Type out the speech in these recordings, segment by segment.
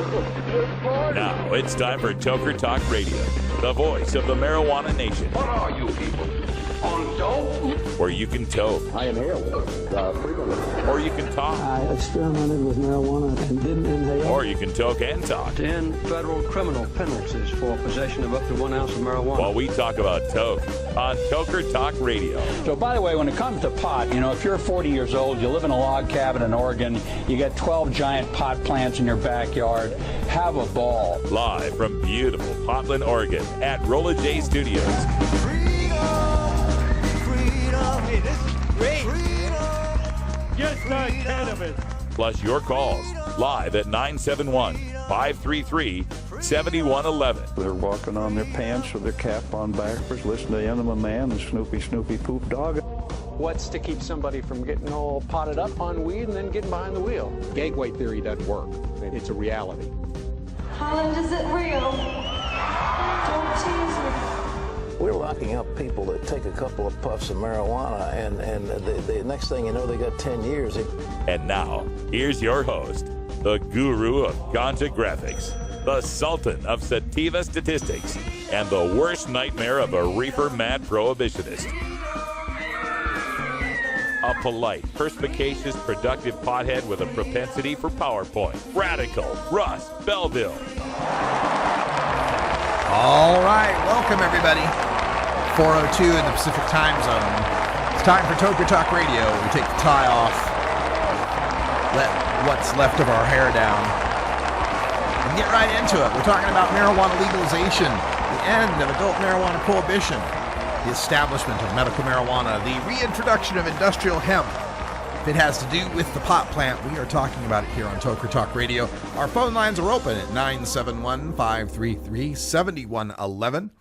Now it's time for Toker Talk Radio, the voice of the marijuana nation. What are you people? On dope? Where you can toke. I inhale frequently. Or you can talk. I experimented with marijuana and didn't inhale. Or you can toke and talk. 10 federal criminal penalties for possession of up to 1 ounce of marijuana. While we talk about toke on Toker Talk Radio. So, by the way, when it comes to pot, if you're 40 years old, you live in a log cabin in Oregon, you got 12 giant pot plants in your backyard, have a ball. Live from beautiful Portland, Oregon at Rolla J Studios. Hey, this is great. Just not cannabis. Plus your calls live at 971-533-7111. They're walking on their pants with their cap on backwards, listening to Enema Man and Snoopy Poop Dog. What's to keep somebody from getting all potted up on weed and then getting behind the wheel? Gateway theory doesn't work. It's a reality. Holland, is it real? Don't tease me. We're locking up people that take a couple of puffs of marijuana, and the next thing you know, they got 10 years. And now, here's your host, the guru of ganja graphics, the sultan of sativa statistics, and the worst nightmare of a reefer mad prohibitionist. A polite, perspicacious, productive pothead with a propensity for PowerPoint. Radical Russ Belville. All right, welcome everybody. 4:02 in the Pacific Time Zone. It's time for Toker Talk Radio. We take the tie off, let what's left of our hair down, and get right into it. We're talking about marijuana legalization, the end of adult marijuana prohibition, the establishment of medical marijuana, the reintroduction of industrial hemp. If it has to do with the pot plant, we are talking about it here on Toker Talk Radio. Our phone lines are open at 971-533-7111,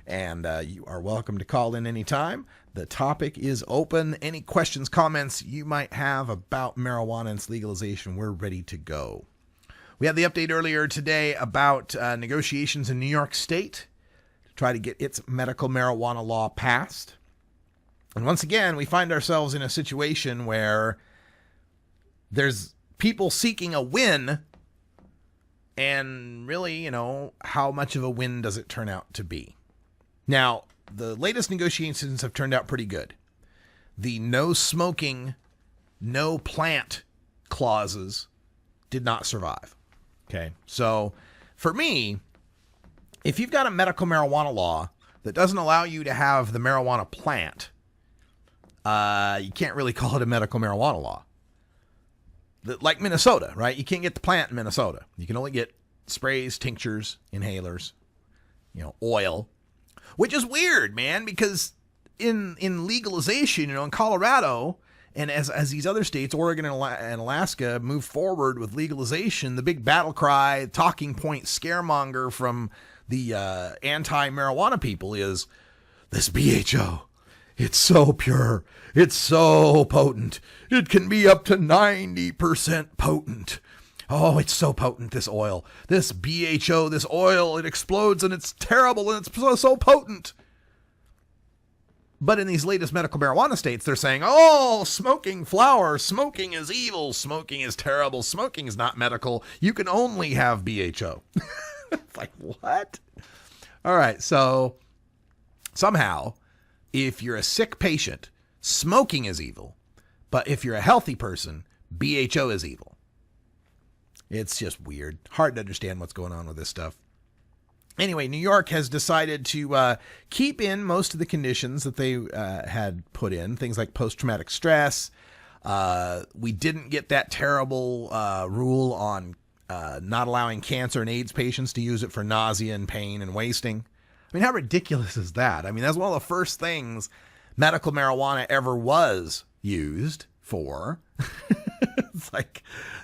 and you are welcome to call in anytime. The topic is open. Any questions, comments you might have about marijuana and its legalization, we're ready to go. We had the update earlier today about negotiations in New York State to try to get its medical marijuana law passed. And once again, we find ourselves in a situation where there's people seeking a win, and really, how much of a win does it turn out to be? Now, the latest negotiations have turned out pretty good. The no smoking, no plant clauses did not survive. Okay, so for me, if you've got a medical marijuana law that doesn't allow you to have the marijuana plant, you can't really call it a medical marijuana law. Like Minnesota, right? You can't get the plant in Minnesota. You can only get sprays, tinctures, inhalers, oil, which is weird, man, because in legalization, in Colorado, and as these other states, Oregon and Alaska, move forward with legalization, the big battle cry, talking point, scaremonger from the anti-marijuana people is this BHO. It's so pure. It's so potent. It can be up to 90% potent. Oh, it's so potent, this oil. This BHO, this oil, it explodes and it's terrible and it's so potent. But in these latest medical marijuana states, they're saying, oh, smoking flower, smoking is evil, smoking is terrible, smoking is not medical. You can only have BHO. It's like, what? All right, so somehow, if you're a sick patient, smoking is evil. But if you're a healthy person, BHO is evil. It's just weird. Hard to understand what's going on with this stuff. Anyway, New York has decided to keep in most of the conditions that they had put in, things like post-traumatic stress. We didn't get that terrible rule on not allowing cancer and AIDS patients to use it for nausea and pain and wasting. I mean, how ridiculous is that? I mean, that's one of the first things medical marijuana ever was used for. It's like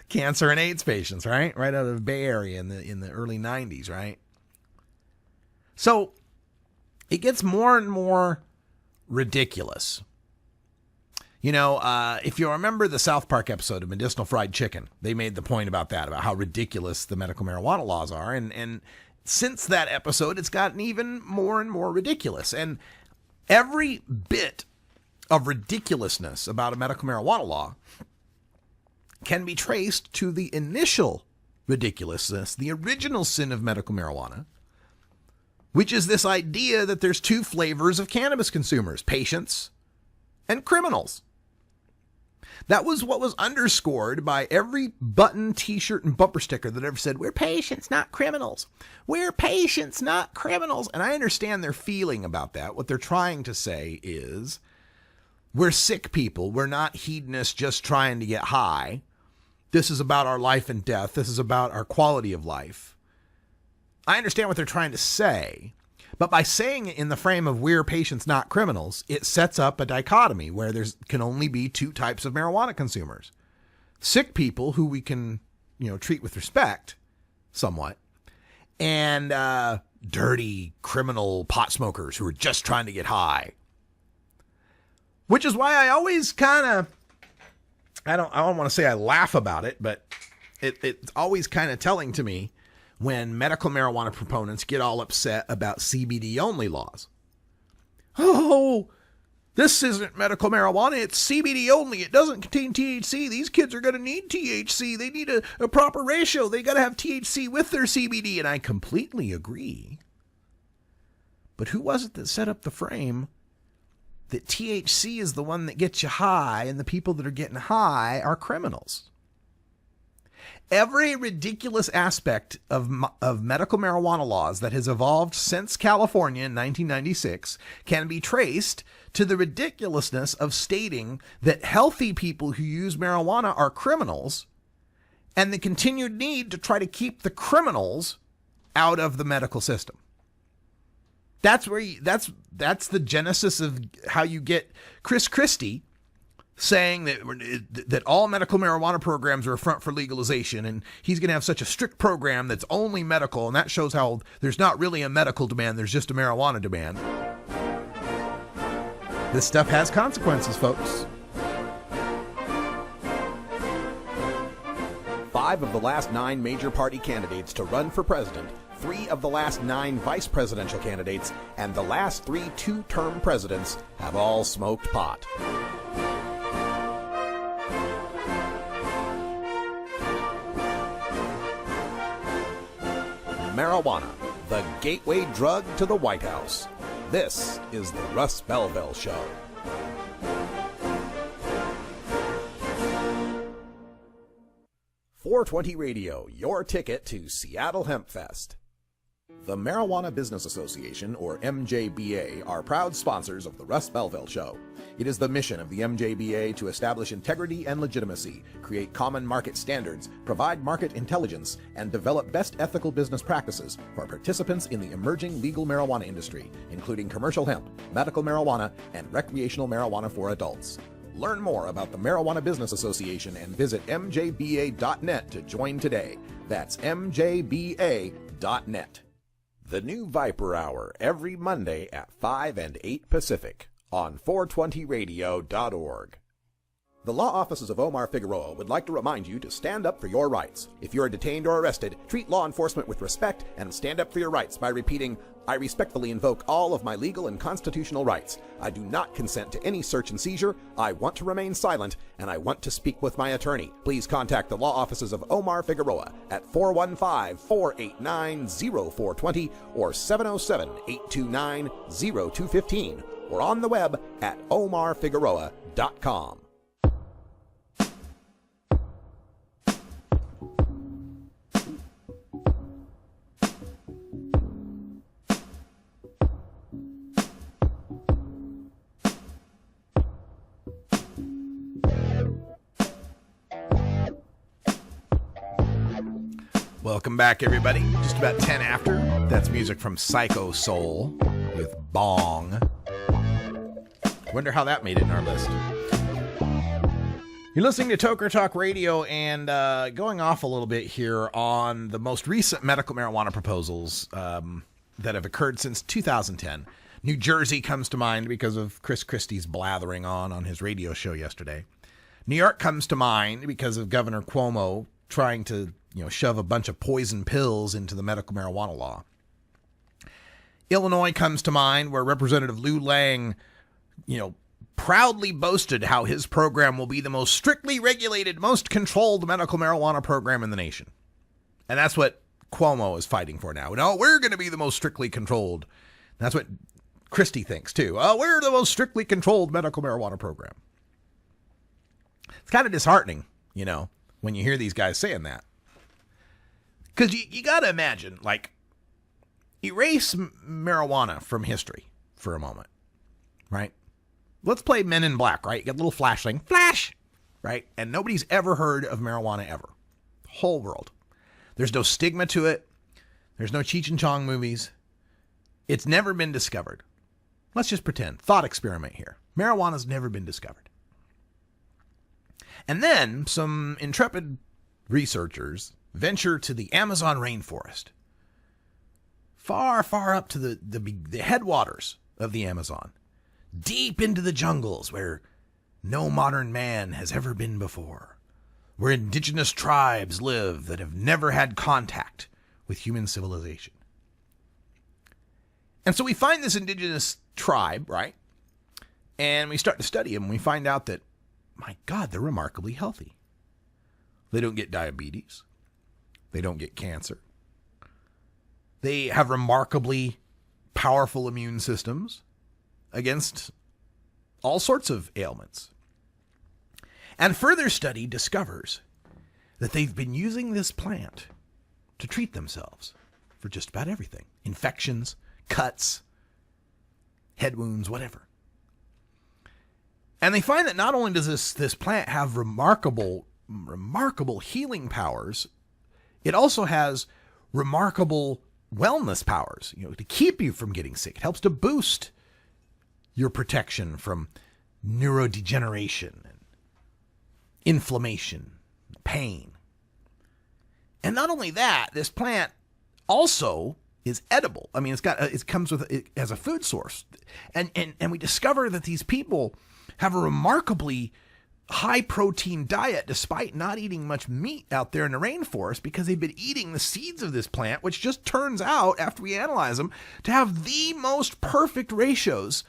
cancer and AIDS patients, right? Right out of the Bay Area in the early 90s, right? So it gets more and more ridiculous. If you remember the South Park episode of Medicinal Fried Chicken, they made the point about that, about how ridiculous the medical marijuana laws are. And since that episode, it's gotten even more and more ridiculous. And every bit of ridiculousness about a medical marijuana law can be traced to the initial ridiculousness, the original sin of medical marijuana, which is this idea that there's two flavors of cannabis consumers, patients and criminals. That was what was underscored by every button, t-shirt, and bumper sticker that ever said, we're patients, not criminals. We're patients, not criminals. And I understand their feeling about that. What they're trying to say is, we're sick people. We're not hedonists just trying to get high. This is about our life and death. This is about our quality of life. I understand what they're trying to say. But by saying it in the frame of we're patients, not criminals, it sets up a dichotomy where there can only be two types of marijuana consumers. Sick people who we can, treat with respect somewhat, and dirty criminal pot smokers who are just trying to get high. Which is why I always kind of, I don't want to say I laugh about it, but it's always kind of telling to me when medical marijuana proponents get all upset about CBD only laws. Oh, this isn't medical marijuana, it's CBD only. It doesn't contain THC. These kids are going to need THC. They need a proper ratio. They got to have THC with their CBD. And I completely agree. But who was it that set up the frame that THC is the one that gets you high and the people that are getting high are criminals? Every ridiculous aspect of medical marijuana laws that has evolved since California in 1996 can be traced to the ridiculousness of stating that healthy people who use marijuana are criminals and the continued need to try to keep the criminals out of the medical system. That's where that's the genesis of how you get Chris Christie saying that all medical marijuana programs are a front for legalization, and he's going to have such a strict program that's only medical, and that shows how there's not really a medical demand, there's just a marijuana demand. This stuff has consequences, folks. 5 of the last 9 major party candidates to run for president, 3 of the last 9 vice presidential candidates, and the last 3 two-term presidents have all smoked pot. Marijuana, the gateway drug to the White House. This is the Russ Belville Show. .420 Radio, your ticket to Seattle Hemp Fest. The Marijuana Business Association, or MJBA, are proud sponsors of the Russ Belville Show. It is the mission of the MJBA to establish integrity and legitimacy, create common market standards, provide market intelligence, and develop best ethical business practices for participants in the emerging legal marijuana industry, including commercial hemp, medical marijuana, and recreational marijuana for adults. Learn more about the Marijuana Business Association and visit mjba.net to join today. That's mjba.net. The new Viper Hour every Monday at 5 and 8 Pacific on 420radio.org. The law offices of Omar Figueroa would like to remind you to stand up for your rights. If you are detained or arrested, treat law enforcement with respect and stand up for your rights by repeating, I respectfully invoke all of my legal and constitutional rights. I do not consent to any search and seizure. I want to remain silent, and I want to speak with my attorney. Please contact the law offices of Omar Figueroa at 415-489-0420 or 707-829-0215 or on the web at omarfigueroa.com. Welcome back, everybody. Just about 10 after. That's music from Psycho Soul with Bong. Wonder how that made it in our list. You're listening to Toker Talk Radio, and going off a little bit here on the most recent medical marijuana proposals that have occurred since 2010. New Jersey comes to mind because of Chris Christie's blathering on his radio show yesterday. New York comes to mind because of Governor Cuomo trying to shove a bunch of poison pills into the medical marijuana law. Illinois comes to mind, where Representative Lou Lang, proudly boasted how his program will be the most strictly regulated, most controlled medical marijuana program in the nation. And that's what Cuomo is fighting for now. No, we're going to be the most strictly controlled. That's what Christie thinks, too. Oh, we're the most strictly controlled medical marijuana program. It's kind of disheartening, when you hear these guys saying that. Because you got to imagine, erase marijuana from history for a moment, right? Let's play Men in Black, right? You get a little flash thing, flash, right? And nobody's ever heard of marijuana ever. Whole world. There's no stigma to it. There's no Cheech and Chong movies. It's never been discovered. Let's just pretend. Thought experiment here. Marijuana's never been discovered. And then some intrepid researchers venture to the Amazon rainforest. Far, far up to the headwaters of the Amazon. Deep into the jungles where no modern man has ever been before. Where indigenous tribes live that have never had contact with human civilization. And so we find this indigenous tribe, right? And we start to study them. And we find out that, my God, they're remarkably healthy. They don't get diabetes. They don't get cancer. They have remarkably powerful immune systems against all sorts of ailments. And further study discovers that they've been using this plant to treat themselves for just about everything. Infections, cuts, head wounds, whatever. And they find that not only does this plant have remarkable healing powers, it also has remarkable wellness powers, to keep you from getting sick. It helps to boost your protection from neurodegeneration and inflammation, pain. And not only that, this plant also is edible. I mean, it comes with it as a food source. And we discover that these people have a remarkably high protein diet despite not eating much meat out there in the rainforest because they've been eating the seeds of this plant, which just turns out, after we analyze them, to have the most perfect ratios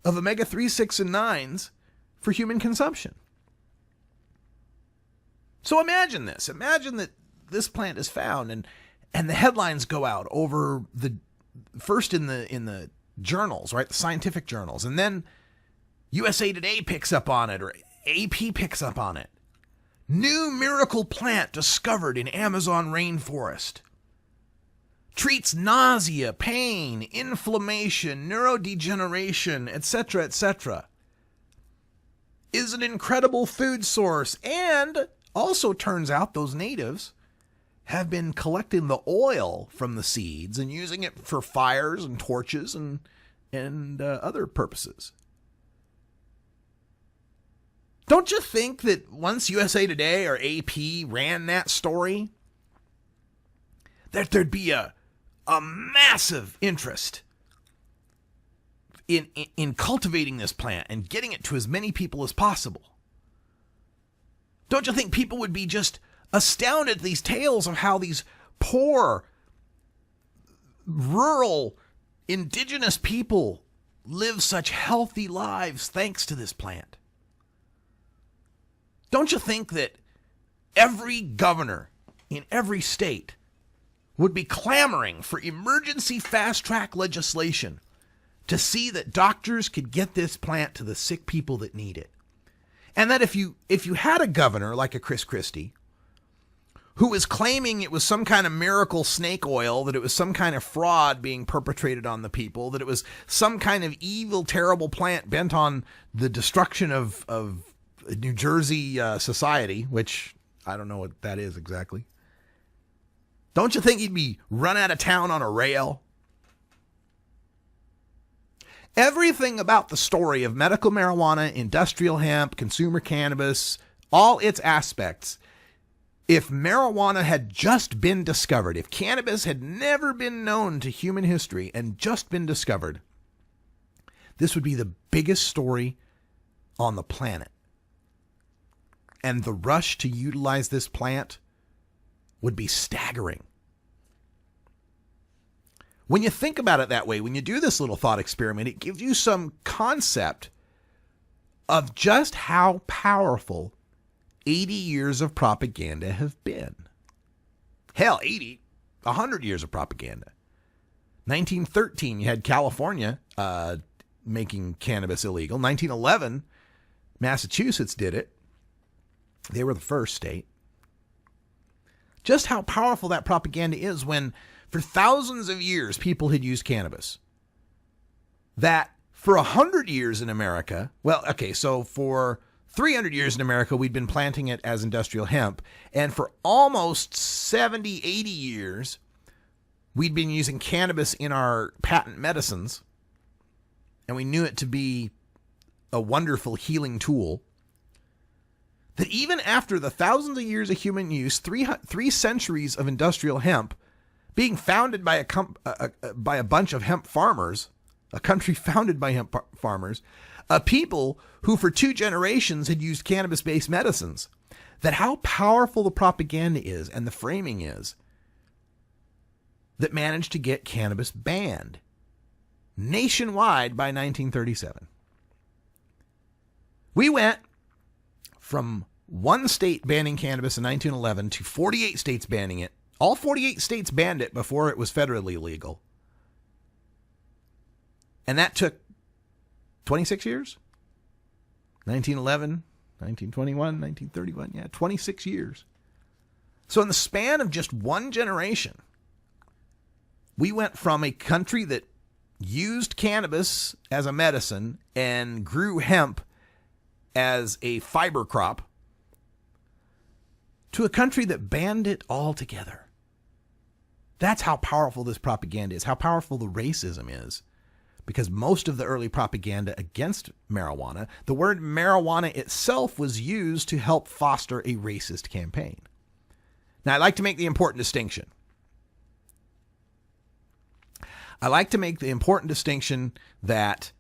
of omega-3, 6, and 9s for human consumption. So imagine this. Imagine that this plant is found and the headlines go out over first in the journals, right? The scientific journals. And then USA Today picks up on it, or AP picks up on it. New miracle plant discovered in Amazon rainforest. Treats nausea, pain, inflammation, neurodegeneration, etc., etc. Is an incredible food source, and also turns out those natives have been collecting the oil from the seeds and using it for fires and torches and other purposes. Don't you think that once USA Today or AP ran that story, that there'd be a massive interest in cultivating this plant and getting it to as many people as possible? Don't you think people would be just astounded at these tales of how these poor, rural, indigenous people live such healthy lives thanks to this plant? Don't you think that every governor in every state would be clamoring for emergency fast-track legislation to see that doctors could get this plant to the sick people that need it? And that if you had a governor like a Chris Christie who was claiming it was some kind of miracle snake oil, that it was some kind of fraud being perpetrated on the people, that it was some kind of evil, terrible plant bent on the destruction of New Jersey society, which I don't know what that is exactly. Don't you think he'd be run out of town on a rail? Everything about the story of medical marijuana, industrial hemp, consumer cannabis, all its aspects, if marijuana had just been discovered, if cannabis had never been known to human history and just been discovered, this would be the biggest story on the planet. And the rush to utilize this plant would be staggering. When you think about it that way, when you do this little thought experiment, it gives you some concept of just how powerful 80 years of propaganda have been. Hell, 80, 100 years of propaganda. 1913, you had California making cannabis illegal. 1911, Massachusetts did it. They were the first state. Just how powerful that propaganda is when for thousands of years people had used cannabis. That for 100 years in America, well, okay, so for 300 years in America, we'd been planting it as industrial hemp. And for almost 70, 80 years, we'd been using cannabis in our patent medicines. And we knew it to be a wonderful healing tool. That even after the thousands of years of human use, three centuries of industrial hemp, being founded by a bunch of hemp farmers, a country founded by hemp farmers, a people who for 2 generations had used cannabis-based medicines, that how powerful the propaganda is and the framing is that managed to get cannabis banned nationwide by 1937. We went from one state banning cannabis in 1911 to 48 states banning it. All 48 states banned it before it was federally legal. And that took 26 years? 1911, 1921, 1931, yeah, 26 years. So in the span of just one generation, we went from a country that used cannabis as a medicine and grew hemp as a fiber crop to a country that banned it altogether. That's how powerful this propaganda is, how powerful the racism is. Because most of the early propaganda against marijuana, the word marijuana itself was used to help foster a racist campaign. Now, I'd like to make the important distinction. That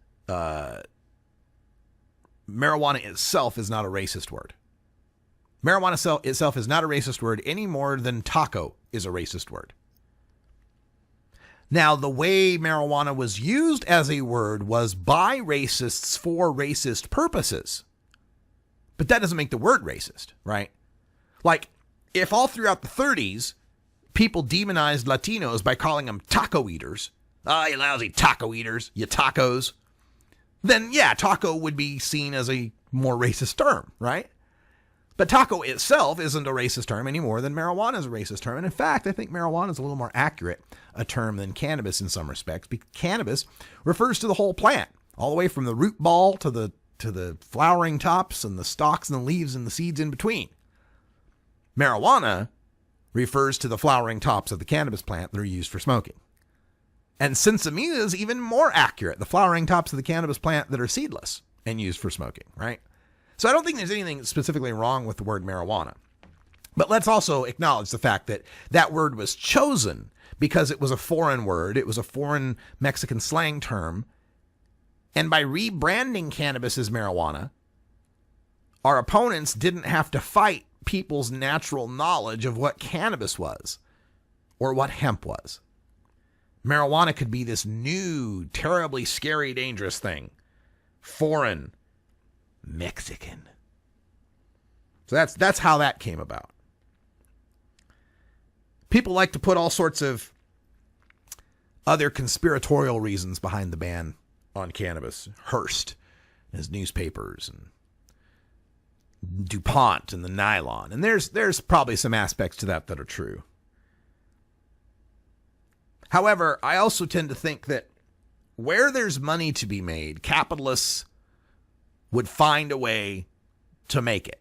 marijuana itself is not a racist word. Marijuana itself is not a racist word any more than taco is a racist word. Now, the way marijuana was used as a word was by racists for racist purposes. But that doesn't make the word racist, right? Like, if all throughout the 30s, people demonized Latinos by calling them taco eaters, you lousy taco eaters, you tacos, then yeah, taco would be seen as a more racist term, right? But taco itself isn't a racist term any more than marijuana is a racist term. And in fact, I think marijuana is a little more accurate a term than cannabis in some respects, because cannabis refers to the whole plant, all the way from the root ball to the flowering tops and the stalks and the leaves and the seeds in between. Marijuana refers to the flowering tops of the cannabis plant that are used for smoking. And sinsemilla is even more accurate, the flowering tops of the cannabis plant that are seedless and used for smoking, right? So I don't think there's anything specifically wrong with the word marijuana. But let's also acknowledge the fact that that word was chosen because it was a foreign word. It was a foreign Mexican slang term. And by rebranding cannabis as marijuana, our opponents didn't have to fight people's natural knowledge of what cannabis was or what hemp was. Marijuana could be this new, terribly scary, dangerous thing. Foreign, Mexican. So that's how that came about. People like to put all sorts of other conspiratorial reasons behind the ban on cannabis. Hearst and his newspapers, and DuPont and the nylon. And there's probably some aspects to that are true. However, I also tend to think that where there's money to be made, capitalists would find a way to make it.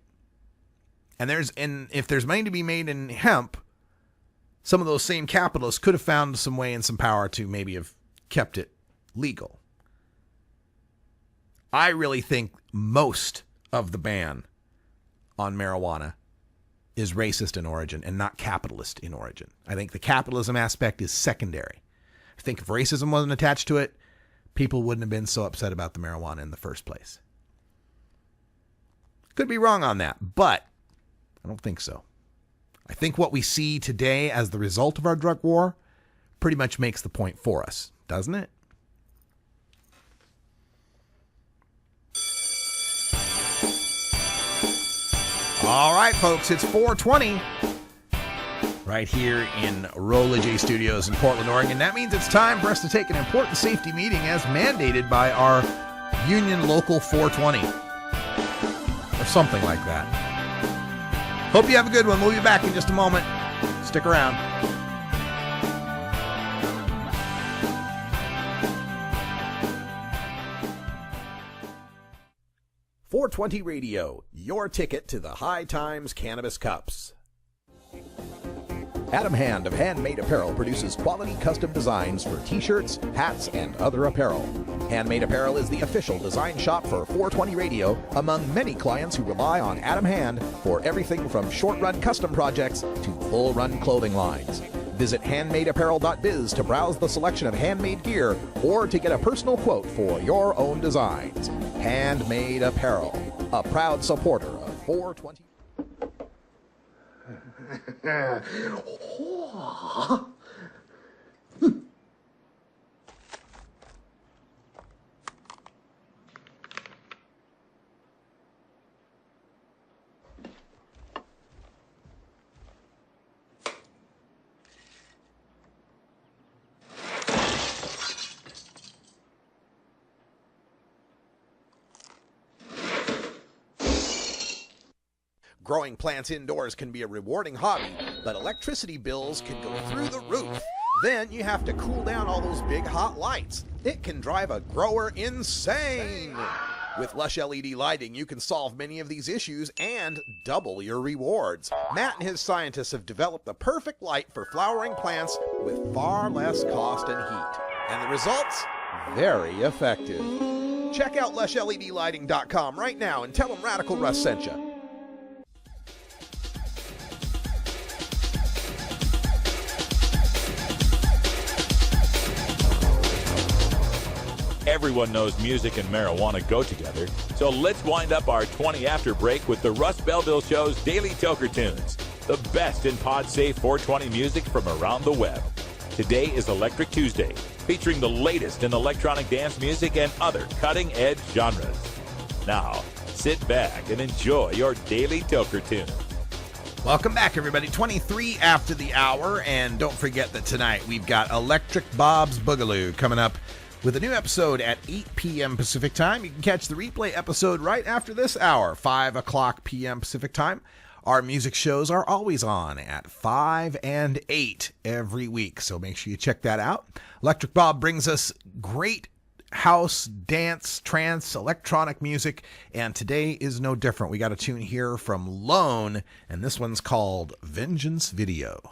And if there's money to be made in hemp, some of those same capitalists could have found some way and some power to maybe have kept it legal. I really think most of the ban on marijuana is racist in origin and not capitalist in origin. I think the capitalism aspect is secondary. I think if racism wasn't attached to it, people wouldn't have been so upset about the marijuana in the first place. Could be wrong on that, but I don't think so. I think what we see today as the result of our drug war pretty much makes the point for us, doesn't it? All right, folks, it's 4:20. right here in Rolla J Studios in Portland, Oregon. That means it's time for us to take an important safety meeting as mandated by our Union Local 420. Or something like that. Hope you have a good one. We'll be back in just a moment. Stick around. .420 Radio, your ticket to the High Times Cannabis Cups. Adam Hand of Handmade Apparel produces quality custom designs for t-shirts, hats, and other apparel. Handmade Apparel is the official design shop for 420 Radio among many clients who rely on Adam Hand for everything from short-run custom projects to full-run clothing lines. Visit handmadeapparel.biz to browse the selection of handmade gear or to get a personal quote for your own designs. Handmade Apparel, a proud supporter of 420. Growing plants indoors can be a rewarding hobby, but electricity bills can go through the roof. Then you have to cool down all those big hot lights. It can drive a grower insane. With Lush LED lighting, you can solve many of these issues and double your rewards. Matt and his scientists have developed the perfect light for flowering plants with far less cost and heat. And the results? Very effective. Check out lushledlighting.com right now and tell them Radical Russ sent you. Everyone knows music and marijuana go together, so let's wind up our 20 after break with the Russ Belville Show's Daily Toker Tunes, the best in pod-safe 420 music from around the web. Today is Electric Tuesday, featuring the latest in electronic dance music and other cutting-edge genres. Now, sit back and enjoy your Daily Toker Tune. Welcome back, everybody. 23 after the hour, and don't forget that tonight we've got Electric Bob's Boogaloo coming up with a new episode at 8 p.m. Pacific Time. You can catch the replay episode right after this hour, 5 o'clock p.m. Pacific Time. Our music shows are always on at 5 and 8 every week, so make sure you check that out. Electric Bob brings us great house, dance, trance, electronic music, and today is no different. We got a tune here from Lone, and this one's called Vengeance Video.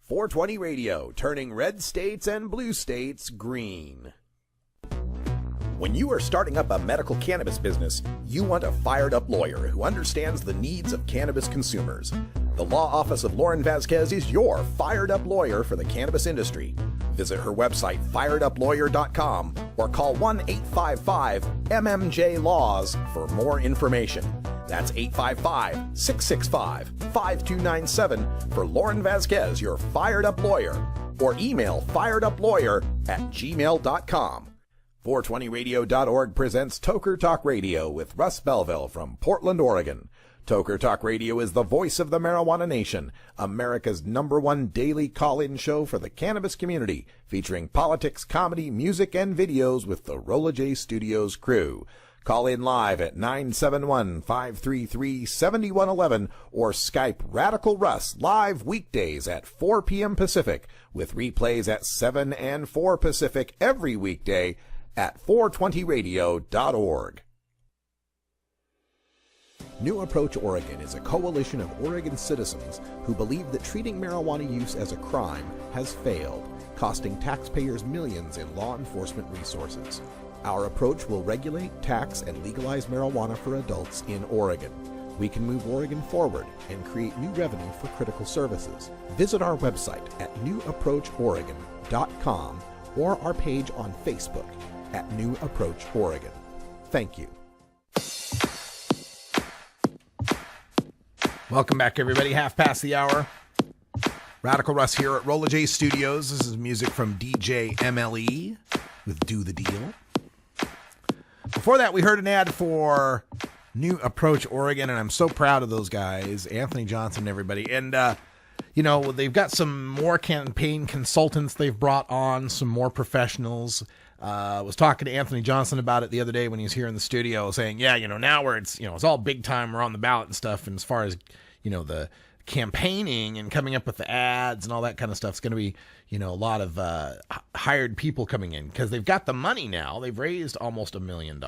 420 Radio, turning red states and blue states green. When you are starting up a medical cannabis business, you want a fired-up lawyer who understands the needs of cannabis consumers. The Law Office of Lauren Vasquez is your fired-up lawyer for the cannabis industry. Visit her website, fireduplawyer.com, or call 1-855-MMJ-LAWS for more information. That's 855-665-5297 for Lauren Vasquez, your fired-up lawyer, or email fireduplawyer@gmail.com. 420radio.org presents Toker Talk Radio with Russ Belville from Portland, Oregon. Toker Talk Radio is the voice of the marijuana nation, America's #1 daily call-in show for the cannabis community, featuring politics, comedy, music, and videos with the Rolla J Studios crew. Call in live at 971-533-7111 or Skype Radical Russ live weekdays at 4 p.m. Pacific with replays at 7 and 4 Pacific every weekday at 420radio.org. New Approach Oregon is a coalition of Oregon citizens who believe that treating marijuana use as a crime has failed, costing taxpayers millions in law enforcement resources. Our approach will regulate, tax, and legalize marijuana for adults in Oregon. We can move Oregon forward and create new revenue for critical services. Visit our website at newapproachoregon.com or our page on Facebook at New Approach Oregon. Thank you. Welcome back, everybody. Half past the hour. Radical Russ here at Rolla J Studios. This is music from DJ MLE with Do the Deal. Before that, we heard an ad for New Approach Oregon, and I'm so proud of those guys, Anthony Johnson and everybody. And, they've got some more campaign consultants they've brought on, some more professionals. Was talking to Anthony Johnson about it the other day when he was here in the studio, saying, now where it's all big time, we're on the ballot and stuff. And as far as, the campaigning and coming up with the ads and all that kind of stuff, it's going to be, a lot of hired people coming in because they've got the money now. They've raised almost $1 million.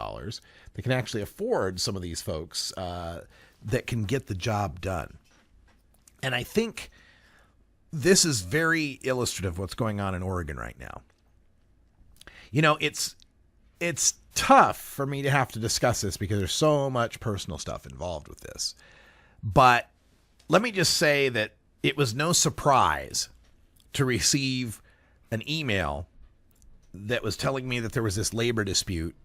They can actually afford some of these folks that can get the job done. And I think this is very illustrative of what's going on in Oregon right now. It's tough for me to have to discuss this because there's so much personal stuff involved with this. But let me just say that it was no surprise to receive an email that was telling me that there was this labor dispute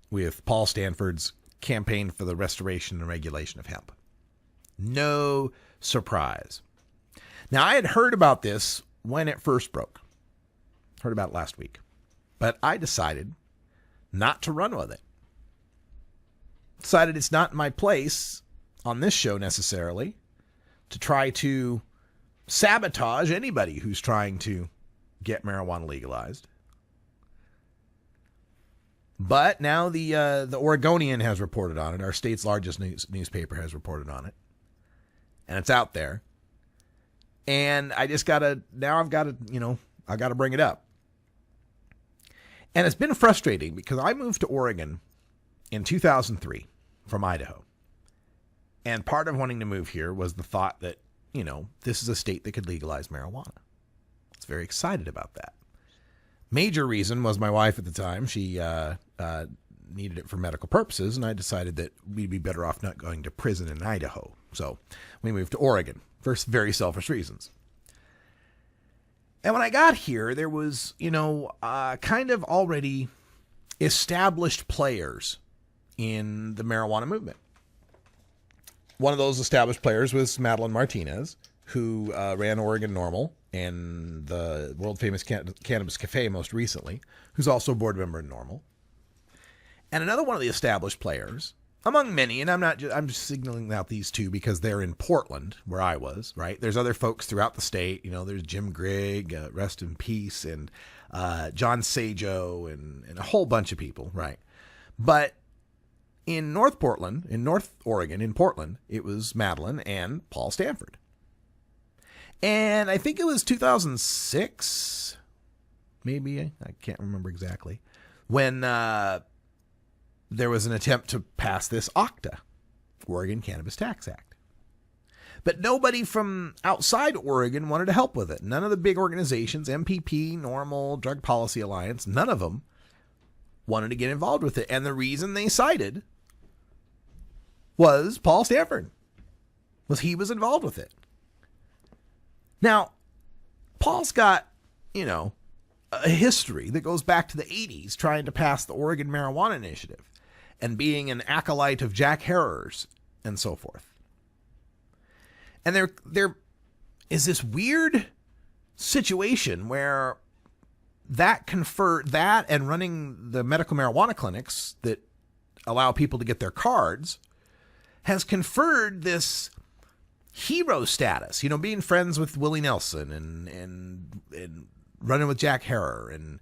with Paul Stanford's campaign for the restoration and regulation of hemp. No surprise. Now, I had heard about this when it first broke. Heard about it last week. But I decided not to run with it. Decided it's not my place on this show necessarily to try to sabotage anybody who's trying to get marijuana legalized. But now the Oregonian has reported on it. Our state's largest newspaper has reported on it. And it's out there. And I've got to bring it up. And it's been frustrating because I moved to Oregon in 2003 from Idaho. And part of wanting to move here was the thought that, this is a state that could legalize marijuana. I was very excited about that. Major reason was my wife at the time. She needed it for medical purposes, and I decided that we'd be better off not going to prison in Idaho. So we moved to Oregon for very selfish reasons. And when I got here, there was, kind of already established players in the marijuana movement. One of those established players was Madeline Martinez, who ran Oregon NORML and the world-famous Cannabis Cafe most recently, who's also a board member in NORML. And another one of the established players, among many, and I'm just signaling out these two because they're in Portland, where I was, right? There's other folks throughout the state. There's Jim Grigg, rest in peace, and John Sajo, and a whole bunch of people, right? But in North Oregon, in Portland, it was Madeline and Paul Stanford. And I think it was 2006, maybe, I can't remember exactly, when there was an attempt to pass this OCTA, Oregon Cannabis Tax Act. But nobody from outside Oregon wanted to help with it. None of the big organizations, MPP, NORML, Drug Policy Alliance, none of them wanted to get involved with it. And the reason they cited was Paul Stanford. He was involved with it. Now, Paul's got, a history that goes back to the 80s trying to pass the Oregon Marijuana Initiative and being an acolyte of Jack Herrer's and so forth. And there is this weird situation where that and running the medical marijuana clinics that allow people to get their cards has conferred this hero status, being friends with Willie Nelson and running with Jack Herrer and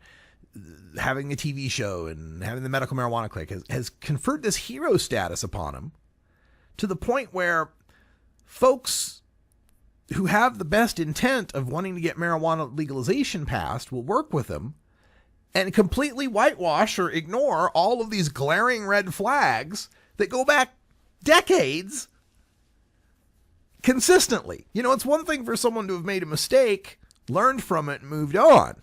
having a TV show and having the medical marijuana clinic has conferred this hero status upon him to the point where folks who have the best intent of wanting to get marijuana legalization passed will work with him and completely whitewash or ignore all of these glaring red flags that go back decades consistently. It's one thing for someone to have made a mistake, learned from it, and moved on.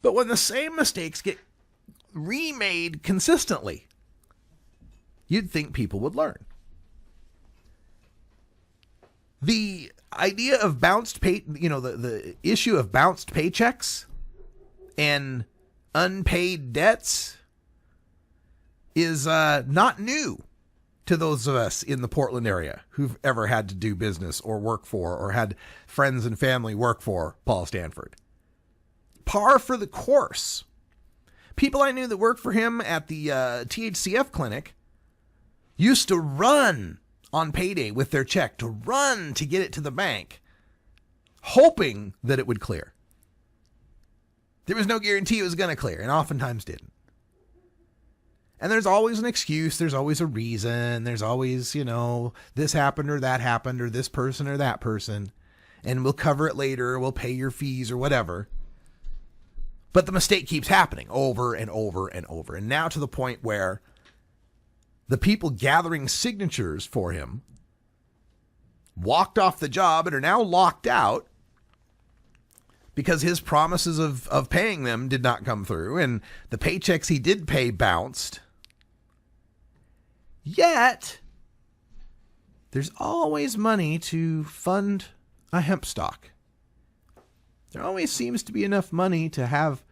But when the same mistakes get remade consistently, you'd think people would learn. The idea of the issue of bounced paychecks and unpaid debts is not new to those of us in the Portland area who've ever had to do business or work for or had friends and family work for Paul Stanford. Par for the course. People I knew that worked for him at the THCF clinic used to run on payday with their check, to run to get it to the bank, hoping that it would clear. There was no guarantee it was going to clear, and oftentimes didn't. And there's always an excuse, there's always a reason, there's always, this happened or that happened or this person or that person, and we'll cover it later, we'll pay your fees or whatever. But the mistake keeps happening over and over and over. And now to the point where the people gathering signatures for him walked off the job and are now locked out because his promises of paying them did not come through, and the paychecks he did pay bounced. Yet, there's always money to fund a hemp stock. There always seems to be enough money to have,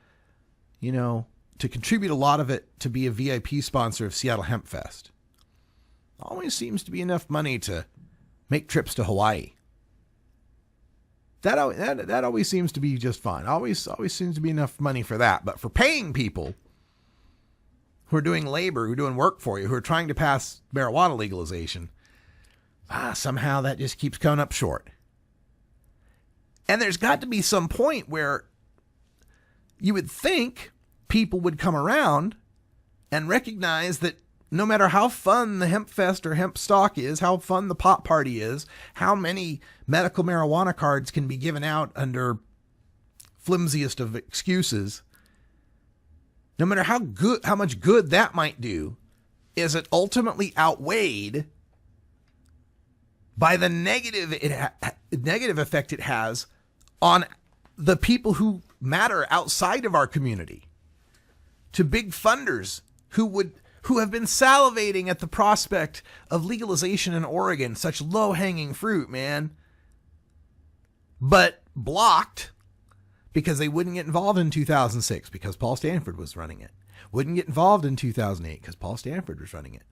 to contribute a lot of it to be a VIP sponsor of Seattle Hemp Fest. Always seems to be enough money to make trips to Hawaii. That always seems to be just fine. Always seems to be enough money for that. But for paying people who are doing labor, who are doing work for you, who are trying to pass marijuana legalization, somehow that just keeps coming up short. And there's got to be some point where you would think people would come around and recognize that no matter how fun the Hemp Fest or Hemp Stock is, how fun the pot party is, how many medical marijuana cards can be given out under flimsiest of excuses, no matter how much good that might do, is it ultimately outweighed by the negative effect it has on the people who matter outside of our community, to big funders who have been salivating at the prospect of legalization in Oregon, such low-hanging fruit, man, but blocked because they wouldn't get involved in 2006 because Paul Stanford was running it. Wouldn't get involved in 2008 because Paul Stanford was running it.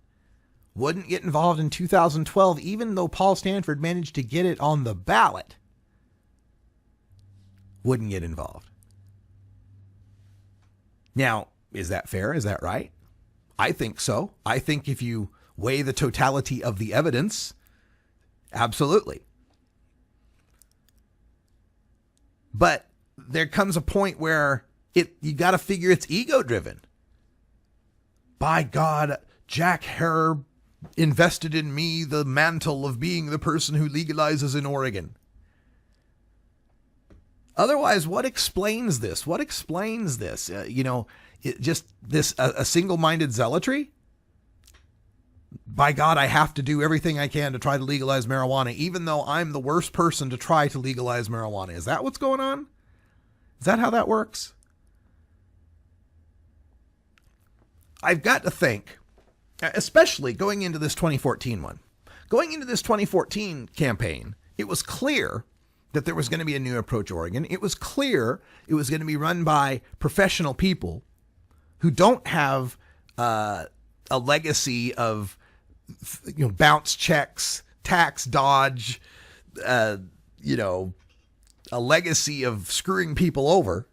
Wouldn't get involved in 2012 even though Paul Stanford managed to get it on the ballot. Wouldn't get involved. Now, is that fair? Is that right? I think so. I think if you weigh the totality of the evidence, absolutely. But there comes a point where you got to figure it's ego-driven. By God, Jack Herrer invested in me the mantle of being the person who legalizes in Oregon. Otherwise, what explains this? What explains this? Just this a single-minded zealotry? by God, I have to do everything I can to try to legalize marijuana, even though I'm the worst person to try to legalize marijuana. Is that what's going on? Is that how that works? I've got to think, especially going into this 2014 one. Going into this 2014 campaign, it was clear that there was going to be a new approach Oregon. It was clear it was going to be run by professional people who don't have a legacy of bounce checks, tax dodge, a legacy of screwing people over.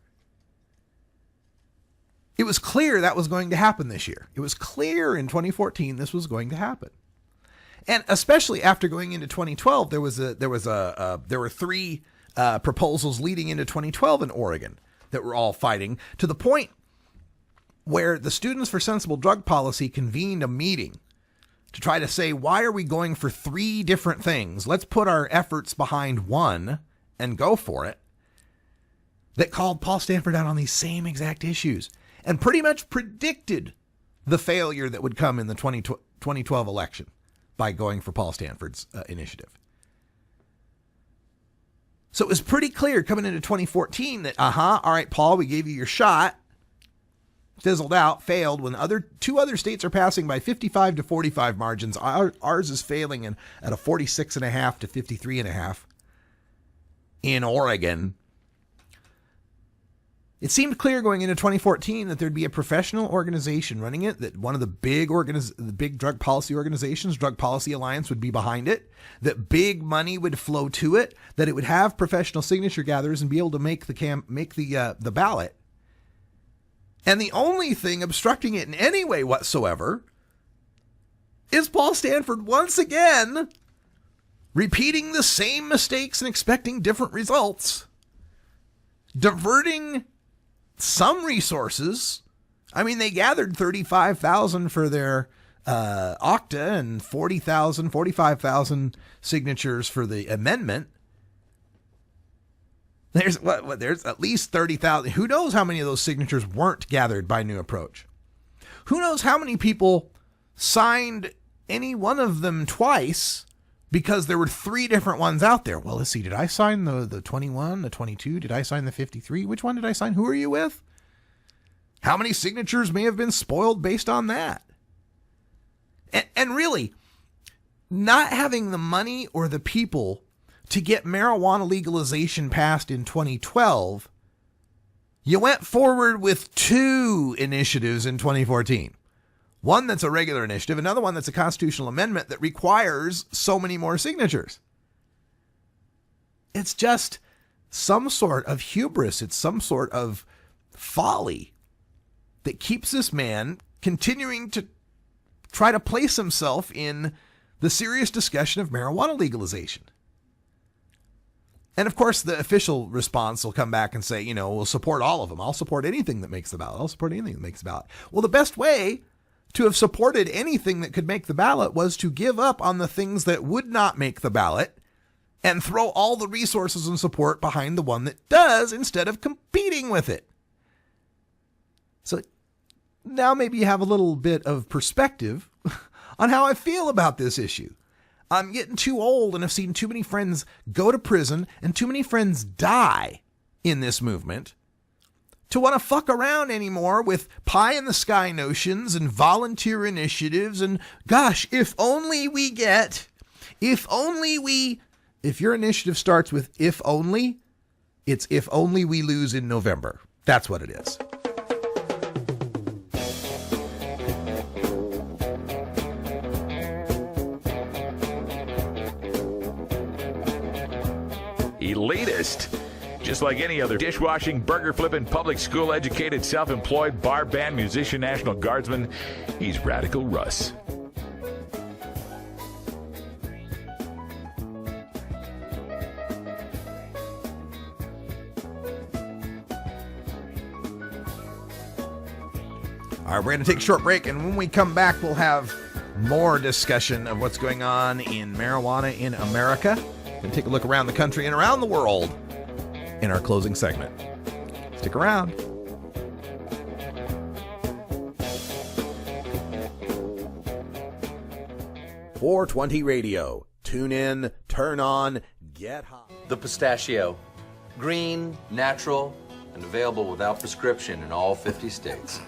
It was clear that was going to happen this year. It was clear in 2014 this was going to happen. And especially after going into 2012, there were three proposals leading into 2012 in Oregon that were all fighting, to the point where the Students for Sensible Drug Policy convened a meeting to try to say, why are we going for three different things? Let's put our efforts behind one and go for it. That called Paul Stanford out on these same exact issues and pretty much predicted the failure that would come in the 2012 election by going for Paul Stanford's initiative. So it was pretty clear coming into 2014 that, all right, Paul, we gave you your shot. Fizzled out, failed when two other states are passing by 55 to 45 margins. Ours is failing at a 46.5 to 53.5 in Oregon. It seemed clear going into 2014 that there'd be a professional organization running it, that one of the big drug policy organizations, Drug Policy Alliance, would be behind it, that big money would flow to it, that it would have professional signature gatherers and be able to make the ballot. And the only thing obstructing it in any way whatsoever is Paul Stanford once again repeating the same mistakes and expecting different results, diverting some resources. I mean, they gathered 35,000 for their OCTA and 45,000 signatures for the amendment. There's at least 30,000. Who knows how many of those signatures weren't gathered by New Approach? Who knows how many people signed any one of them twice because there were three different ones out there? Well, let's see. Did I sign the 21, the 22? Did I sign the 53? Which one did I sign? Who are you with? How many signatures may have been spoiled based on that? And really, not having the money or the people to get marijuana legalization passed in 2012, you went forward with two initiatives in 2014. One that's a regular initiative, another one that's a constitutional amendment that requires so many more signatures. It's just some sort of hubris. It's some sort of folly that keeps this man continuing to try to place himself in the serious discussion of marijuana legalization. And of course, the official response will come back and say, we'll support all of them. I'll support anything that makes the ballot. I'll support anything that makes the ballot. Well, the best way to have supported anything that could make the ballot was to give up on the things that would not make the ballot and throw all the resources and support behind the one that does instead of competing with it. So now maybe you have a little bit of perspective on how I feel about this issue. I'm getting too old and I've seen too many friends go to prison and too many friends die in this movement to want to fuck around anymore with pie in the sky notions and volunteer initiatives. And gosh, if your initiative starts with if only, it's if only we lose in November. That's what it is. Elitist. Just like any other dishwashing, burger flipping, public school educated, self-employed, bar band musician, National Guardsman, he's Radical Russ. All right, we're going to take a short break, and when we come back, we'll have more discussion of what's going on in marijuana in America. We're going to take a look around the country and around the world in our closing segment. Stick around. 420 Radio. Tune in, turn on, get high. The pistachio. Green, natural, and available without prescription in all 50 states.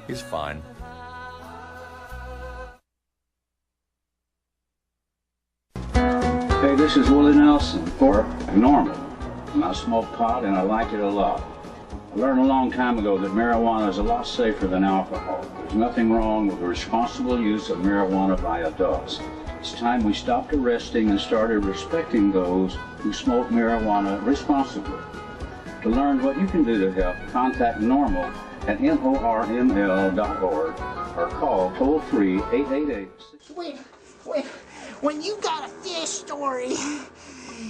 He's fine. Hey, this is Willie Nelson for Normal. I smoke pot and I like it a lot. I learned a long time ago that marijuana is a lot safer than alcohol. There's nothing wrong with the responsible use of marijuana by adults. It's time we stopped arresting and started respecting those who smoke marijuana responsibly. To learn what you can do to help, contact NORML at norml.org or call toll-free 888. Wait. When you got a fish story,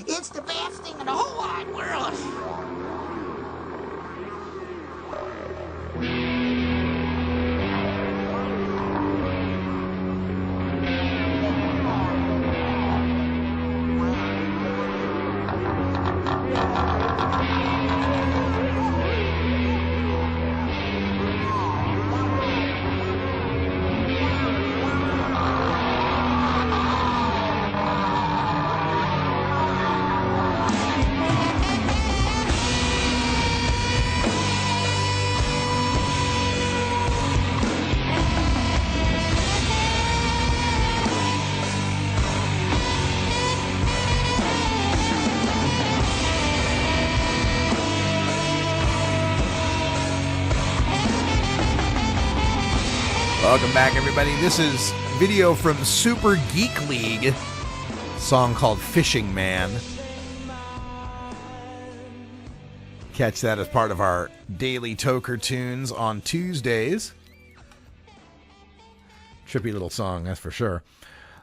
it's the best thing in the whole wide world. Welcome back, everybody. This is video from Super Geek League, song called Fishing Man. Catch that as part of our daily Toker tunes on Tuesdays. Trippy little song, that's for sure.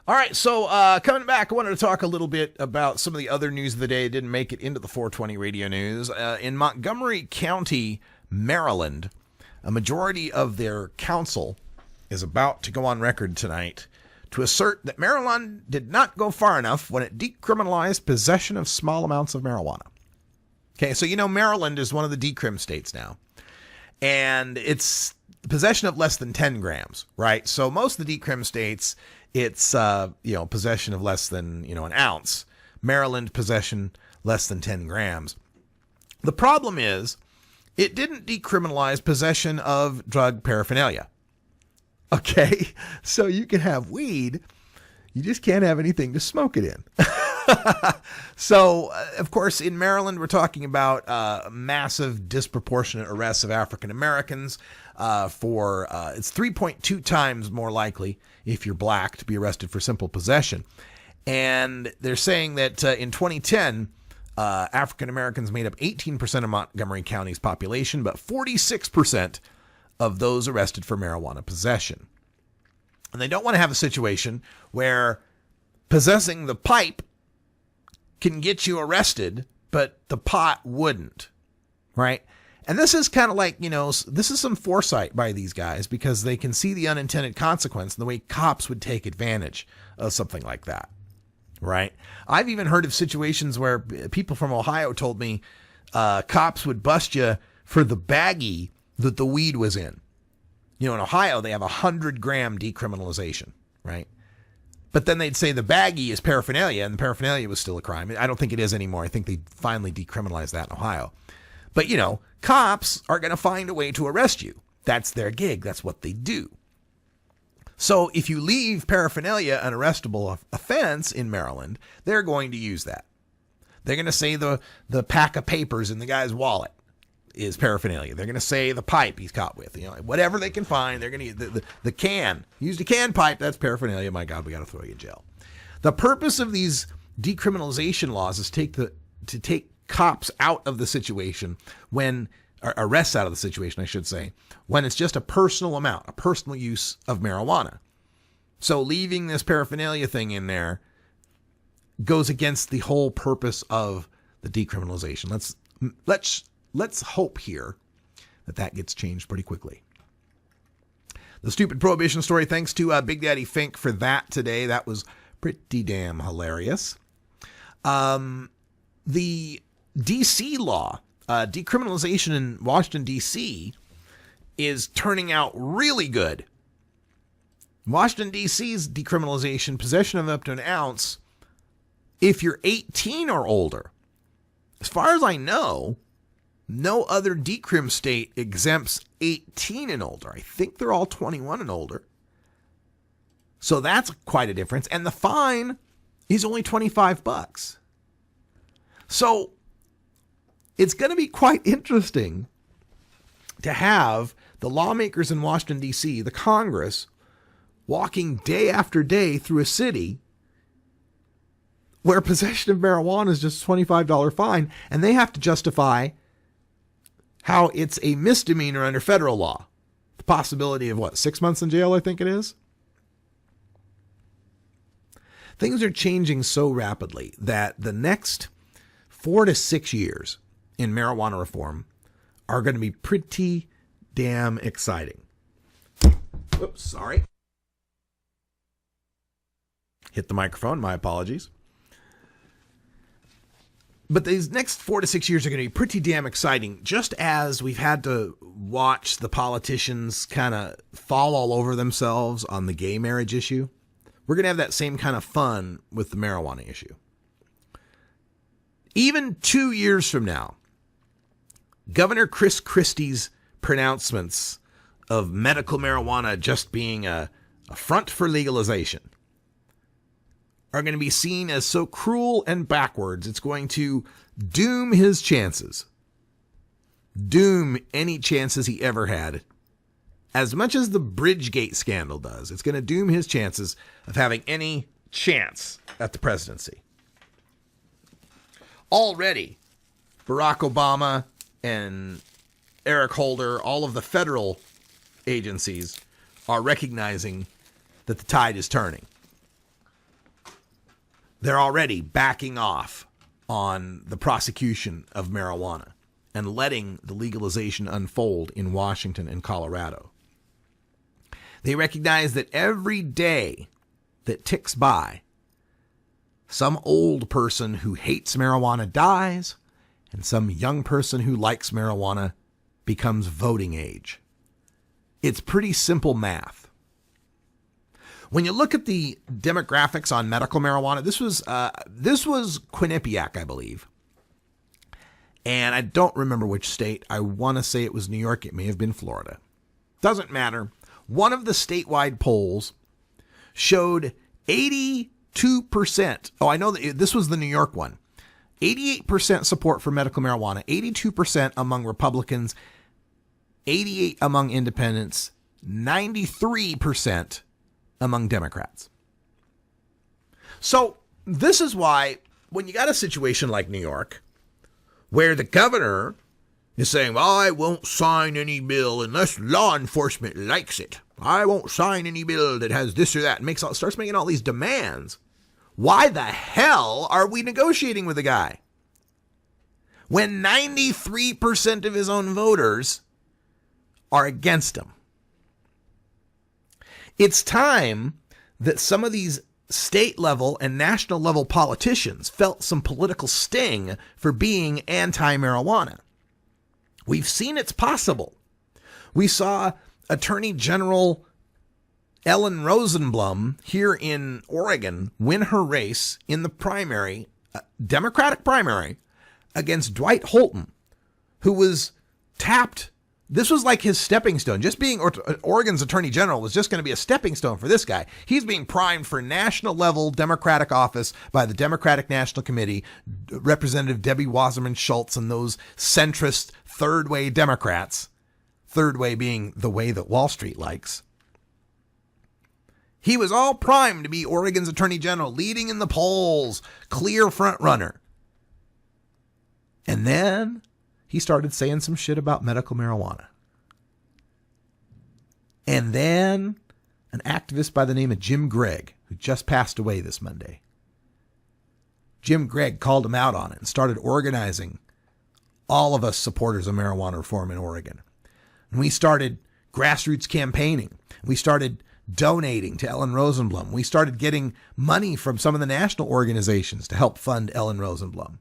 All right, so coming back, I wanted to talk a little bit about some of the other news of the day. It didn't make it into the 420 radio news. In Montgomery County, Maryland, a majority of their council is about to go on record tonight to assert that Maryland did not go far enough when it decriminalized possession of small amounts of marijuana. Okay, so you know Maryland is one of the decrim states now, and it's possession of less than 10 grams, right? So most of the decrim states, it's possession of less than an ounce. Maryland, possession less than 10 grams. The problem is it didn't decriminalize possession of drug paraphernalia. Okay, so you can have weed, you just can't have anything to smoke it in. So, of course, in Maryland, we're talking about massive disproportionate arrests of African Americans. It's 3.2 times more likely if you're black to be arrested for simple possession. And they're saying that in 2010, African Americans made up 18% of Montgomery County's population, but 46% of those arrested for marijuana possession. And they don't want to have a situation where possessing the pipe can get you arrested, but the pot wouldn't, right? And this is kind of like, this is some foresight by these guys because they can see the unintended consequence and the way cops would take advantage of something like that, right? I've even heard of situations where people from Ohio told me cops would bust you for the baggie that the weed was in. In Ohio, they have 100-gram decriminalization, right? But then they'd say the baggie is paraphernalia, and the paraphernalia was still a crime. I don't think it is anymore. I think they finally decriminalized that in Ohio. But, cops are going to find a way to arrest you. That's their gig. That's what they do. So if you leave paraphernalia an arrestable offense in Maryland, they're going to use that. They're going to say the pack of papers in the guy's wallet is paraphernalia. They're going to say the pipe he's caught with, whatever they can find. They're going to the can. Used a can pipe. That's paraphernalia. My God, we got to throw you in jail. The purpose of these decriminalization laws is to take cops out of the situation arrests out of the situation, I should say, when it's just a personal amount, a personal use of marijuana. So leaving this paraphernalia thing in there goes against the whole purpose of the decriminalization. Let's hope here that gets changed pretty quickly. The stupid prohibition story, thanks to Big Daddy Fink for that today. That was pretty damn hilarious. The D.C. law, decriminalization in Washington, D.C., is turning out really good. Washington, D.C.'s decriminalization, possession of up to an ounce, if you're 18 or older. As far as I know, no other decrim state exempts 18 and older. I think they're all 21 and older. So that's quite a difference. And the fine is only $25. So it's going to be quite interesting to have the lawmakers in Washington, D.C., the Congress, walking day after day through a city where possession of marijuana is just a $25 fine, and they have to justify how it's a misdemeanor under federal law. The possibility of 6 months in jail, I think it is. Things are changing so rapidly that the next 4 to 6 years in marijuana reform are going to be pretty damn exciting. Oops, sorry. Hit the microphone, my apologies. But these next 4 to 6 years are going to be pretty damn exciting, just as we've had to watch the politicians kind of fall all over themselves on the gay marriage issue. We're going to have that same kind of fun with the marijuana issue. Even 2 years from now, Governor Chris Christie's pronouncements of medical marijuana just being a front for legalization are going to be seen as so cruel and backwards, it's going to doom his chances. Doom any chances he ever had. As much as the Bridgegate scandal does, it's going to doom his chances of having any chance at the presidency. Already, Barack Obama and Eric Holder, all of the federal agencies, are recognizing that the tide is turning. They're already backing off on the prosecution of marijuana and letting the legalization unfold in Washington and Colorado. They recognize that every day that ticks by, some old person who hates marijuana dies, and some young person who likes marijuana becomes voting age. It's pretty simple math. When you look at the demographics on medical marijuana, this was Quinnipiac, I believe. And I don't remember which state. I want to say it was New York. It may have been Florida. Doesn't matter. One of the statewide polls showed 82%. Oh, I know that this was the New York one. 88% support for medical marijuana, 82% among Republicans, 88% among independents, 93% among Democrats. So this is why when you got a situation like New York, where the governor is saying, well, I won't sign any bill unless law enforcement likes it. I won't sign any bill that has this or that, and starts making all these demands. Why the hell are we negotiating with the guy when 93% of his own voters are against him? It's time that some of these state level and national level politicians felt some political sting for being anti-marijuana. We've seen it's possible. We saw Attorney General Ellen Rosenblum here in Oregon win her race in the primary, Democratic primary, against Dwight Holton, who was tapped. This was like his stepping stone. Just being Oregon's Attorney General was just going to be a stepping stone for this guy. He's being primed for national level Democratic office by the Democratic National Committee, Representative Debbie Wasserman Schultz, and those centrist third way Democrats. Third way being the way that Wall Street likes. He was all primed to be Oregon's Attorney General, leading in the polls, clear front runner. And then he started saying some shit about medical marijuana. And then an activist by the name of Jim Gregg, who just passed away this Monday. Jim Gregg called him out on it and started organizing all of us supporters of marijuana reform in Oregon. And we started grassroots campaigning. We started donating to Ellen Rosenblum. We started getting money from some of the national organizations to help fund Ellen Rosenblum.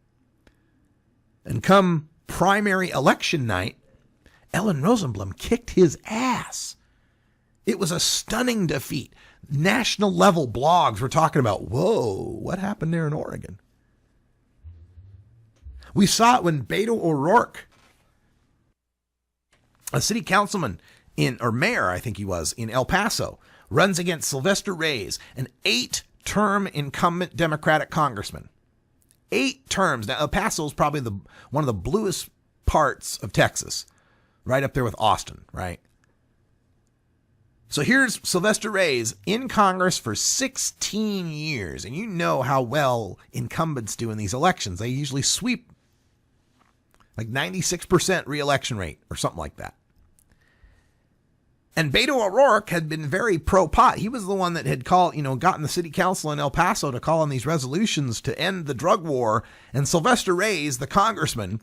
And come primary election night, Ellen Rosenblum kicked his ass. It was a stunning defeat. National level blogs were talking about, whoa, what happened there in Oregon? We saw it when Beto O'Rourke, a city councilman or mayor, I think he was, in El Paso, runs against Sylvester Reyes, an 8-term incumbent Democratic congressman. 8 terms. Now, El Paso is probably one of the bluest parts of Texas, right up there with Austin, right? So here's Sylvester Reyes in Congress for 16 years, and you know how well incumbents do in these elections. They usually sweep like 96% re-election rate or something like that. And Beto O'Rourke had been very pro-pot. He was the one that had gotten the city council in El Paso to call on these resolutions to end the drug war. And Sylvester Reyes, the congressman,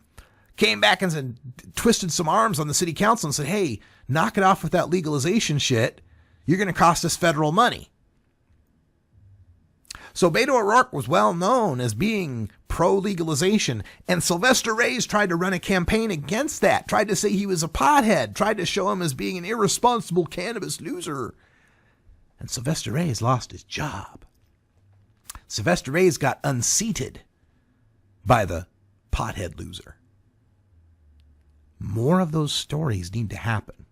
came back and twisted some arms on the city council and said, hey, knock it off with that legalization shit. You're going to cost us federal money. So Beto O'Rourke was well known as being pro-legalization, and Sylvester Reyes tried to run a campaign against that, tried to say he was a pothead, tried to show him as being an irresponsible cannabis loser. And Sylvester Reyes lost his job. Sylvester Reyes got unseated by the pothead loser. More of those stories need to happen.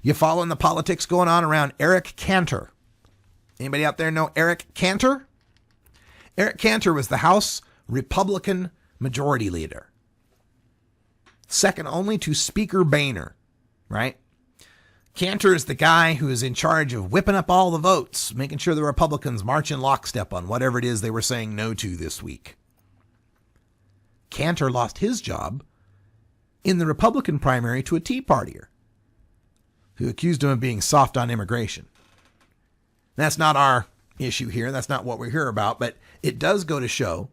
You following the politics going on around Eric Cantor? Anybody out there know Eric Cantor? Eric Cantor was the House Republican Majority Leader. Second only to Speaker Boehner, right? Cantor is the guy who is in charge of whipping up all the votes, making sure the Republicans march in lockstep on whatever it is they were saying no to this week. Cantor lost his job in the Republican primary to a Tea Partier who accused him of being soft on immigration. That's not our issue here. That's not what we're here about. But it does go to show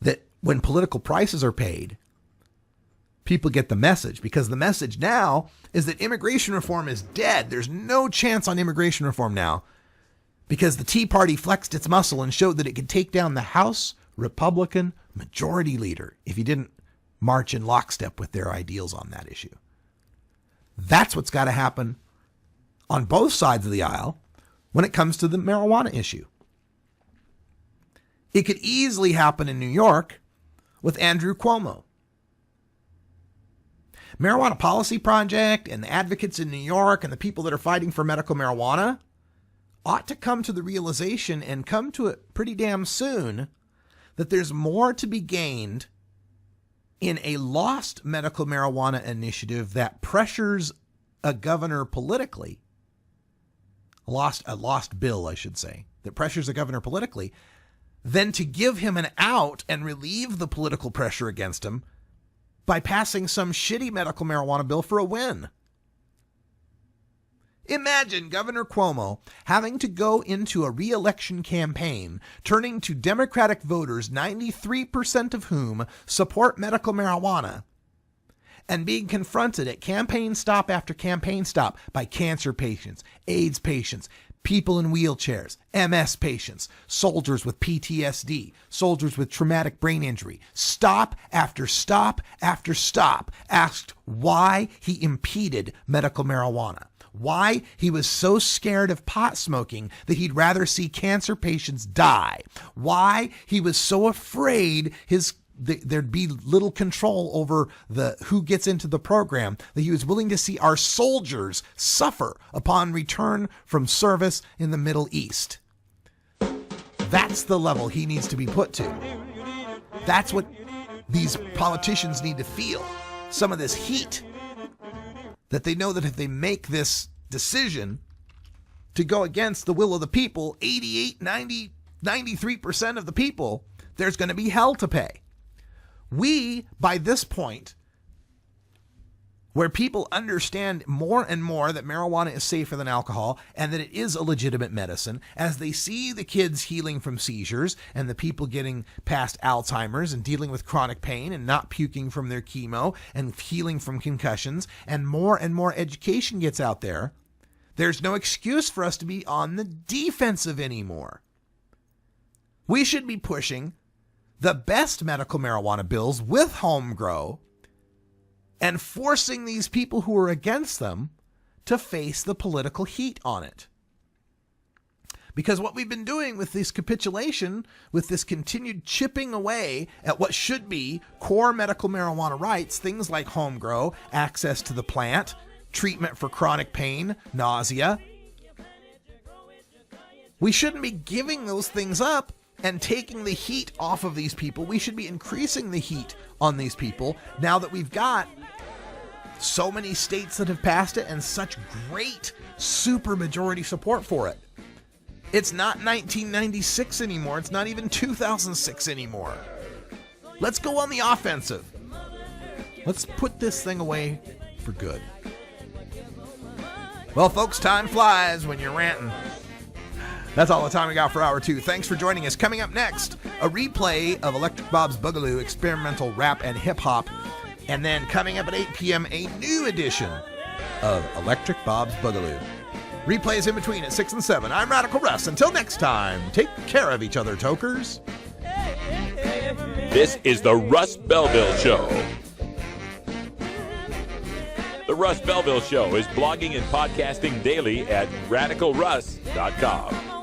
that when political prices are paid, people get the message, because the message now is that immigration reform is dead. There's no chance on immigration reform now because the Tea Party flexed its muscle and showed that it could take down the House Republican Majority Leader if you didn't march in lockstep with their ideals on that issue. That's what's got to happen on both sides of the aisle when it comes to the marijuana issue. It could easily happen in New York with Andrew Cuomo. Marijuana Policy Project and the advocates in New York and the people that are fighting for medical marijuana ought to come to the realization, and come to it pretty damn soon, that there's more to be gained in a lost medical marijuana initiative that pressures a governor politically, a lost bill, I should say, that pressures a governor politically, than to give him an out and relieve the political pressure against him by passing some shitty medical marijuana bill for a win. Imagine Governor Cuomo having to go into a re-election campaign, turning to Democratic voters, 93% of whom support medical marijuana, and being confronted at campaign stop after campaign stop by cancer patients, AIDS patients, people in wheelchairs, MS patients, soldiers with PTSD, soldiers with traumatic brain injury. Stop after stop after stop asked why he impeded medical marijuana. Why he was so scared of pot smoking that he'd rather see cancer patients die. Why he was so afraid there'd be little control over who gets into the program, that he was willing to see our soldiers suffer upon return from service in the Middle East. That's the level he needs to be put to. That's what these politicians need to feel. Some of this heat, that they know that if they make this decision to go against the will of the people, 88, 90, 93% of the people, there's going to be hell to pay. We, by this point, where people understand more and more that marijuana is safer than alcohol and that it is a legitimate medicine, as they see the kids healing from seizures and the people getting past Alzheimer's and dealing with chronic pain and not puking from their chemo and healing from concussions, and more education gets out there, there's no excuse for us to be on the defensive anymore. We should be pushing the best medical marijuana bills with home grow and forcing these people who are against them to face the political heat on it. Because what we've been doing with this capitulation, with this continued chipping away at what should be core medical marijuana rights, things like home grow, access to the plant, treatment for chronic pain, nausea, we shouldn't be giving those things up and taking the heat off of these people. We should be increasing the heat on these people now that we've got so many states that have passed it and such great supermajority support for it. It's not 1996 anymore. It's not even 2006 anymore. Let's go on the offensive. Let's put this thing away for good. Well, folks, time flies when you're ranting. That's all the time we got for Hour 2. Thanks for joining us. Coming up next, a replay of Electric Bob's Boogaloo, experimental rap and hip-hop. And then coming up at 8 p.m., a new edition of Electric Bob's Boogaloo. Replays in between at 6 and 7. I'm Radical Russ. Until next time, take care of each other, Tokers. This is the Russ Belville Show. The Russ Belville Show is blogging and podcasting daily at radicalruss.com.